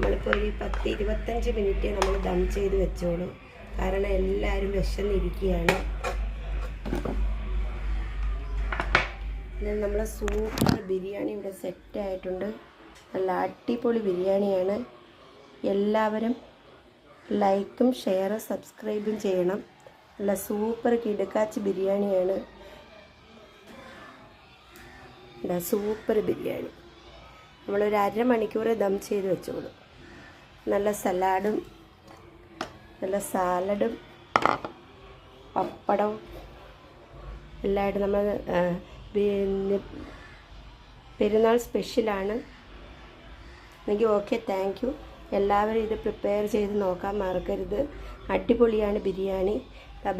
നമ്മളിപ്പോൾ ഒരു 10-25 മിനിറ്റ് നമ്മൾ ദം ചെയ്ത് വെച്ചോളൂ. കാരണം എല്ലാവരും വിശന്നിരിക്കുകയാണ്. നമ്മളെ സൂപ്പർ ബിരിയാണി ഇവിടെ സെറ്റായിട്ടുണ്ട്. നല്ല അടിപൊളി ബിരിയാണിയാണ്. എല്ലാവരും ലൈക്കും ഷെയറും സബ്സ്ക്രൈബും ചെയ്യണം. നല്ല സൂപ്പർ കിടക്കാച്ചി ബിരിയാണിയാണ്. സൂപ്പർ ബിരിയാണി നമ്മളൊരു അരമണിക്കൂർ ദം ചെയ്ത് വെച്ചോളൂ. നല്ല സലാഡും നല്ല സാലഡും പപ്പടവും എല്ലായിട്ടും നമ്മൾ പെരുന്നാൾ സ്പെഷ്യലാണ്. എനിക്ക് ഓക്കെ, താങ്ക് യു. എല്ലാവരും ഇത് പ്രിപ്പയർ ചെയ്ത് നോക്കാൻ മറക്കരുത്. അടിപൊളിയാണ് ബിരിയാണി.